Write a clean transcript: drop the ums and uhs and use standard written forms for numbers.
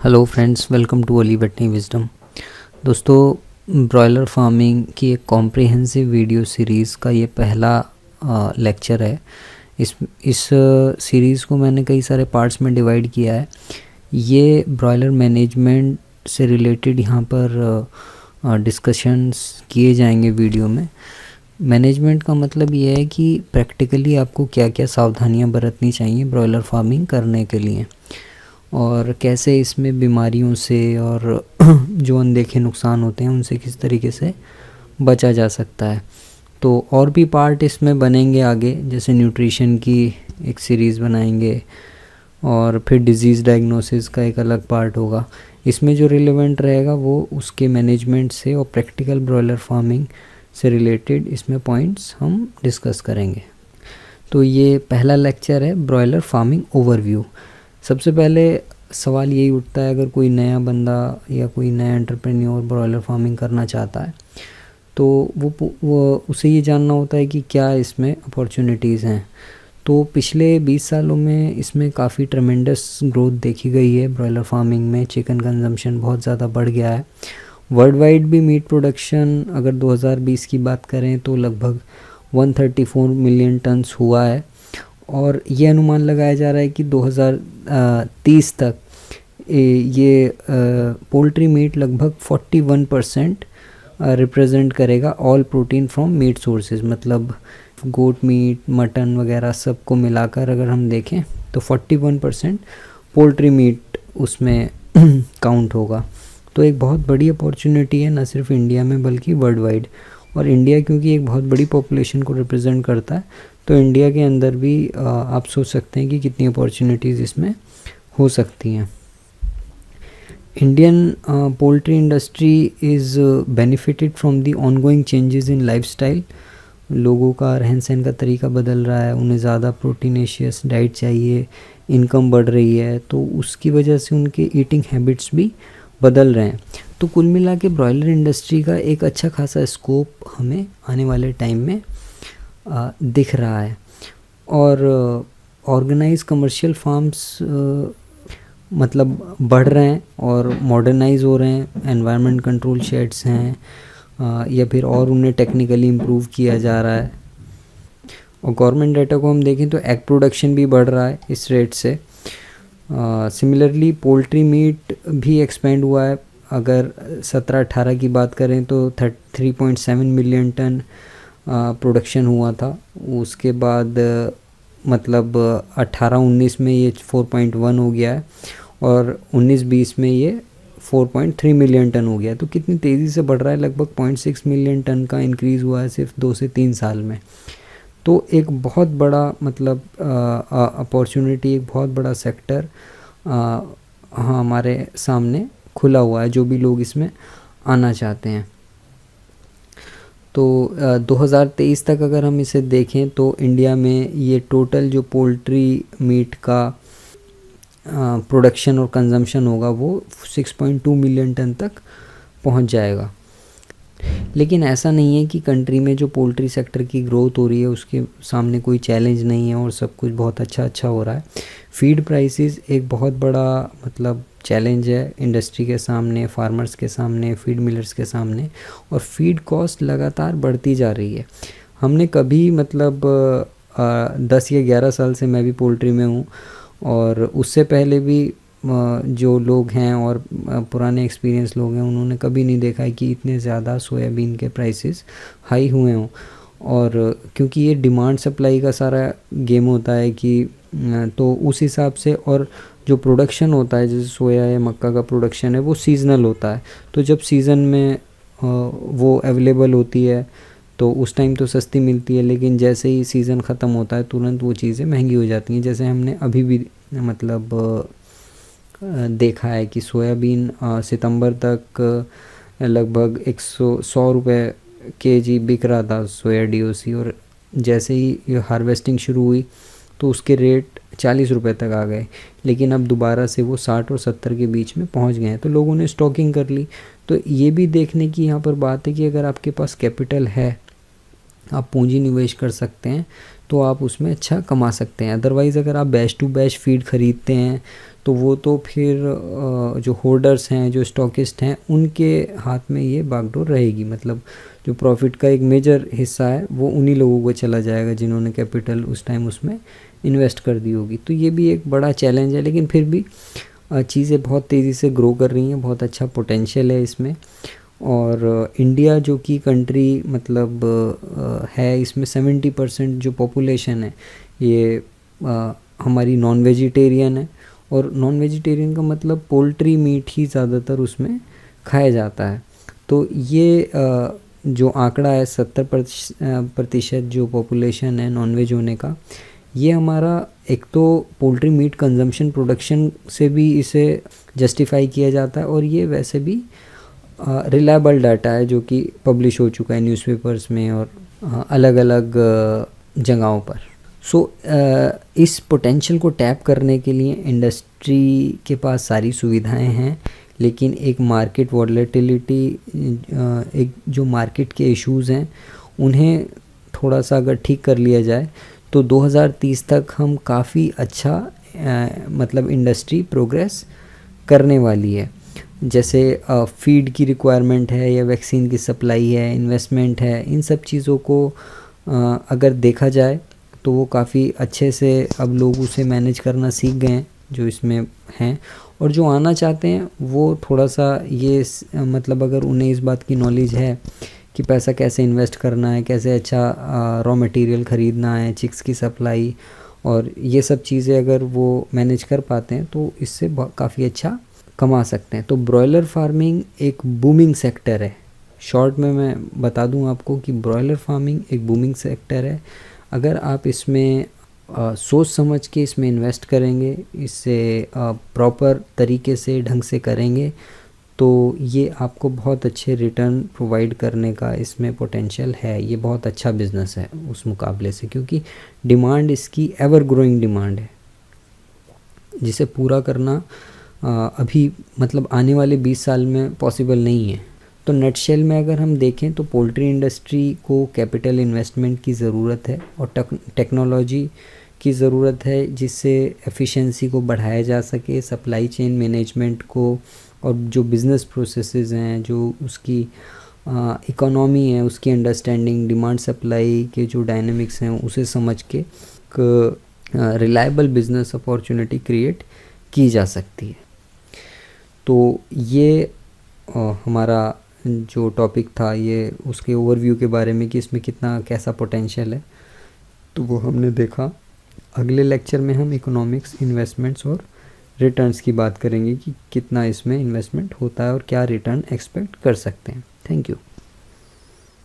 Hello friends, welcome to ओली वेटनी wisdom. दोस्तों, ब्रॉयलर फार्मिंग की एक कॉम्प्रिहेंसिव वीडियो सीरीज़ का ये पहला लेक्चर है। इस सीरीज़ को मैंने कई सारे पार्ट्स में डिवाइड किया है। ये ब्रॉयलर मैनेजमेंट से रिलेटेड यहाँ पर डिस्कशंस किए जाएंगे वीडियो में। मैनेजमेंट का मतलब ये है कि प्रैक्टिकली आपको क्या क्या सावधानियाँ बरतनी चाहिए ब्रॉयलर फार्मिंग करने के लिए, और कैसे इसमें बीमारियों से और जो अनदेखे नुकसान होते हैं उनसे किस तरीके से बचा जा सकता है। तो और भी पार्ट इसमें बनेंगे आगे, जैसे न्यूट्रिशन की एक सीरीज़ बनाएंगे और फिर डिज़ीज़ डायग्नोसिस का एक अलग पार्ट होगा। इसमें जो रिलेवेंट रहेगा वो उसके मैनेजमेंट से और प्रैक्टिकल ब्रॉयलर फार्मिंग से रिलेटेड इसमें पॉइंट्स हम डिस्कस करेंगे। तो ये पहला लेक्चर है ब्रॉयलर फार्मिंग ओवरव्यू। सबसे पहले सवाल यही उठता है, अगर कोई नया बंदा या कोई नया एंटरप्रेन्योर ब्रॉयलर फार्मिंग करना चाहता है तो वो उसे ये जानना होता है कि क्या इसमें अपॉर्चुनिटीज़ हैं। तो पिछले 20 सालों में इसमें काफ़ी ट्रेमेंडस ग्रोथ देखी गई है। ब्रॉयलर फार्मिंग में चिकन कंजम्पशन बहुत ज़्यादा बढ़ गया है। वर्ल्ड वाइड भी मीट प्रोडक्शन अगर 2020 की बात करें तो लगभग 134 मिलियन टन्स हुआ है, और ये अनुमान लगाया जा रहा है कि 2030 तक ये पोल्ट्री मीट लगभग 41% रिप्रेजेंट करेगा all protein from meat sources. मतलब गोट मीट, मटन वगैरह सबको मिलाकर अगर हम देखें तो 41% पोल्ट्री मीट उसमें काउंट होगा। तो एक बहुत बड़ी अपॉर्चुनिटी है, न सिर्फ इंडिया में बल्कि वर्ल्ड वाइड। और इंडिया क्योंकि एक बहुत बड़ी पॉपुलेशन को रिप्रेजेंट करता है, तो इंडिया के अंदर भी आप सोच सकते हैं कि कितनी अपॉर्चुनिटीज़ इसमें हो सकती हैं। Indian poultry industry is benefited from the ongoing changes in lifestyle. लोगों का रहन सहन का तरीका बदल रहा है, उन्हें ज़्यादा प्रोटीनेशियस डाइट चाहिए, इनकम बढ़ रही है, तो उसकी वजह से उनके ईटिंग हैबिट्स भी बदल रहे हैं। तो कुल मिला के ब्रॉयलर इंडस्ट्री का एक अच्छा खासा स्कोप हमें आने वाले टाइम में दिख रहा है। और ऑर्गेनाइज कमर्शियल फार्म्स मतलब बढ़ रहे हैं और मॉडर्नाइज हो रहे हैं। एनवायरनमेंट कंट्रोल शेड्स हैं या फिर और उन्हें टेक्निकली इम्प्रूव किया जा रहा है। और गवर्नमेंट डाटा को हम देखें तो एग प्रोडक्शन भी बढ़ रहा है इस रेट से। सिमिलरली पोल्ट्री मीट भी एक्सपेंड हुआ है। अगर 17-18 की बात करें तो 3.7 मिलियन टन प्रोडक्शन हुआ था। उसके बाद मतलब 18-19 में ये 4.1 हो गया है, और 19-20 में ये 4.3 मिलियन टन हो गया। तो कितनी तेज़ी से बढ़ रहा है, लगभग 0.6 मिलियन टन का इंक्रीज़ हुआ है सिर्फ 2 से 3 साल में। तो एक बहुत बड़ा मतलब अपॉर्चुनिटी, एक बहुत बड़ा सेक्टर हमारे सामने खुला हुआ है, जो भी लोग इसमें आना चाहते हैं। तो 2023 तक अगर हम इसे देखें तो इंडिया में ये टोटल जो पोल्ट्री मीट का प्रोडक्शन और कंजम्पशन होगा वो 6.2 मिलियन टन तक पहुंच जाएगा। लेकिन ऐसा नहीं है कि कंट्री में जो पोल्ट्री सेक्टर की ग्रोथ हो रही है उसके सामने कोई चैलेंज नहीं है और सब कुछ बहुत अच्छा हो रहा है। फीड प्राइसेस एक बहुत बड़ा मतलब चैलेंज है इंडस्ट्री के सामने, फार्मर्स के सामने, फीड मिलर्स के सामने। और फीड कॉस्ट लगातार बढ़ती जा रही है। हमने कभी मतलब 10 या 11 साल से मैं भी पोल्ट्री में हूँ, और उससे पहले भी जो लोग हैं और पुराने एक्सपीरियंस लोग हैं उन्होंने कभी नहीं देखा है कि इतने ज़्यादा सोयाबीन के प्राइसेस हाई हुए हों। और क्योंकि ये डिमांड सप्लाई का सारा गेम होता है कि तो उस हिसाब से, और जो प्रोडक्शन होता है जैसे सोया या मक्का का प्रोडक्शन है वो सीज़नल होता है। तो जब सीज़न में वो अवेलेबल होती है तो उस टाइम तो सस्ती मिलती है, लेकिन जैसे ही सीज़न ख़त्म होता है तुरंत वो चीज़ें महंगी हो जाती हैं। जैसे हमने अभी भी मतलब देखा है कि सोयाबीन सितंबर तक लगभग 100 रुपये केजी बिक रहा था सोया डीओसी, और जैसे ही ये हार्वेस्टिंग शुरू हुई तो उसके रेट 40 रुपये तक आ गए। लेकिन अब दोबारा से वो 60 और 70 के बीच में पहुंच गए हैं, तो लोगों ने स्टॉकिंग कर ली। तो ये भी देखने की यहाँ पर बात है कि अगर आपके पास कैपिटल है, आप पूंजी निवेश कर सकते हैं, तो आप उसमें अच्छा कमा सकते हैं। अदरवाइज़ अगर आप बैच टू बैच फीड ख़रीदते हैं तो वो तो फिर जो होल्डर्स हैं, जो स्टॉकिस्ट हैं, उनके हाथ में ये बागडोर रहेगी। मतलब जो प्रॉफिट का एक मेजर हिस्सा है वो उन्हीं लोगों को चला जाएगा जिन्होंने कैपिटल उस टाइम उसमें इन्वेस्ट कर दी होगी। तो ये भी एक बड़ा चैलेंज है, लेकिन फिर भी चीज़ें बहुत तेज़ी से ग्रो कर रही हैं, बहुत अच्छा पोटेंशियल है इसमें। और इंडिया जो कि कंट्री मतलब है, इसमें 70% जो पॉपुलेशन है ये हमारी नॉन वेजिटेरियन है। और नॉन वेजिटेरियन का मतलब पोल्ट्री मीट ही ज़्यादातर उसमें खाया जाता है। तो ये जो आंकड़ा है 70% जो पॉपुलेशन है नॉनवेज होने का, ये हमारा एक तो पोल्ट्री मीट कंजम्पशन प्रोडक्शन से भी इसे जस्टिफाई किया जाता है, और ये वैसे भी रिलायबल डाटा है जो कि पब्लिश हो चुका है न्यूज़पेपर्स में और अलग अलग जगहों पर। सो इस पोटेंशियल को टैप करने के लिए इंडस्ट्री के पास सारी सुविधाएं हैं, लेकिन एक मार्केट वॉलेटिलिटी, एक जो मार्केट के इश्यूज़ हैं उन्हें थोड़ा सा अगर ठीक कर लिया जाए तो 2030 तक हम काफ़ी अच्छा मतलब इंडस्ट्री प्रोग्रेस करने वाली है। जैसे फीड की रिक्वायरमेंट है या वैक्सीन की सप्लाई है, इन्वेस्टमेंट है, इन सब चीज़ों को अगर देखा जाए तो वो काफ़ी अच्छे से अब लोग उसे मैनेज करना सीख गए हैं जो इसमें हैं। और जो आना चाहते हैं वो थोड़ा सा ये मतलब अगर उन्हें इस बात की नॉलेज है कि पैसा कैसे इन्वेस्ट करना है, कैसे अच्छा रॉ मटेरियल ख़रीदना है, चिक्स की सप्लाई और ये सब चीज़ें अगर वो मैनेज कर पाते हैं तो इससे काफ़ी अच्छा कमा सकते हैं। तो ब्रॉयलर फार्मिंग एक बूमिंग सेक्टर है। शॉर्ट में मैं बता दूं आपको कि ब्रॉयलर फार्मिंग एक बूमिंग सेक्टर है। अगर आप इसमें सोच समझ के इसमें इन्वेस्ट करेंगे, इससे प्रॉपर तरीके से ढंग से करेंगे तो ये आपको बहुत अच्छे रिटर्न प्रोवाइड करने का इसमें पोटेंशियल है। ये बहुत अच्छा बिज़नेस है उस मुकाबले से, क्योंकि डिमांड इसकी एवर ग्रोइंग डिमांड है जिसे पूरा करना अभी मतलब आने वाले 20 साल में पॉसिबल नहीं है। तो नटशेल में अगर हम देखें तो पोल्ट्री इंडस्ट्री को कैपिटल इन्वेस्टमेंट की ज़रूरत है और टेक्नोलॉजी की ज़रूरत है जिससे एफिशिएंसी को बढ़ाया जा सके, सप्लाई चेन मैनेजमेंट को और जो बिज़नेस प्रोसेसेस हैं, जो उसकी इकोनॉमी है, उसकी अंडरस्टैंडिंग, डिमांड सप्लाई के जो डायनेमिक्स हैं उसे समझ के रिलायबल बिज़नेस अपॉर्चुनिटी क्रिएट की जा सकती है। तो ये हमारा जो टॉपिक था ये उसके ओवरव्यू के बारे में कि इसमें कितना कैसा पोटेंशियल है, तो वो हमने देखा। अगले लेक्चर में हम इकोनॉमिक्स, इन्वेस्टमेंट्स और रिटर्न्स की बात करेंगे कि कितना इसमें इन्वेस्टमेंट होता है और क्या रिटर्न एक्सपेक्ट कर सकते हैं। Thank you.